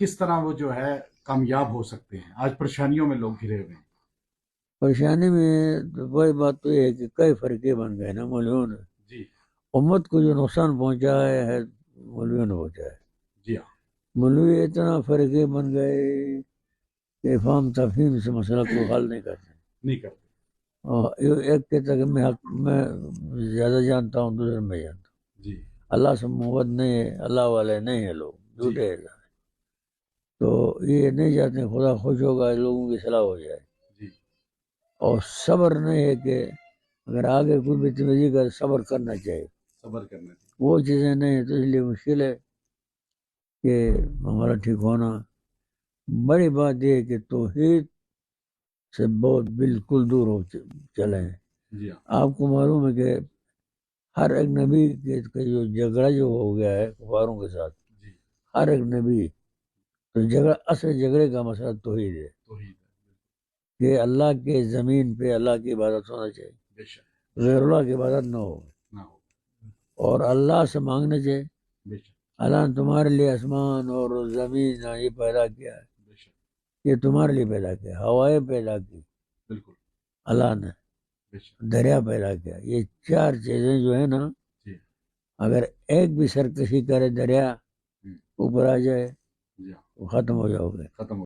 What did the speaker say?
کس طرح وہ جو ہے کامیاب ہو سکتے ہیں؟ آج پریشانیوں میں لوگ گھرے ہوئے ہیں۔ پریشانی میں تو وہی بات تو یہ ہے کہ کئی فرقے بن گئے نا مولویوں نے. جی امت کو جو نقصان پہنچایا ہے مولویوں نے پہنچایا ہے. جی ہاں مولوی اتنا فرقے بن گئے کہ فہم تفہیم سے مسئلہ کو حل نہیں کرتے. نہیں کرتے. اور ایک کہتا کہ میں زیادہ جانتا ہوں، دوسرے میں جانتا ہوں. جی اللہ سے محبت نہیں ہے، اللہ والے نہیں ہیں لوگ، جھوٹے ہیں. تو یہ نہیں چاہتے خدا خوش ہوگا، لوگوں کی صلاح ہو جائے. جی اور صبر نہیں ہے کہ اگر آگے کوئی بدتمیزی کا صبر کرنا چاہیے، صبر کرنا چاہیے. وہ چیزیں نہیں ہیں. تو اس لیے مشکل ہے کہ ہمارا ٹھیک ہونا. بڑی بات یہ ہے کہ توحید سے بہت بالکل دور ہو چلے ہیں. جی ہاں آپ کو معلوم ہے کہ ہر ایک نبی کا جو جھگڑا جو ہو گیا ہے کفاروں کے ساتھ، جی ہر ایک نبی تو جھگڑا، اصل جھگڑے کا مسئلہ توحید ہے توحید ہے. کہ اللہ کے زمین پہ اللہ کی عبادت ہونا چاہیے، بے شک غیر اللہ کی عبادت نہ ہو. نہ ہو. اور اللہ سے مانگنا چاہیے. بے شک اللہ نے تمہارے لیے آسمان اور زمین یہ پیدا کیا ہے، بے شک. یہ تمہارے لیے پیدا کیا. ہوائیں پیدا کی بالکل. اللہ نے، بے شک. دریا پیدا کیا. یہ چار چیزیں جو ہے نا، جی اگر ایک بھی سرکشی کرے دریا اوپر آ جائے جی ہاں وہ ختم ہو جاؤ گے. ختم ہو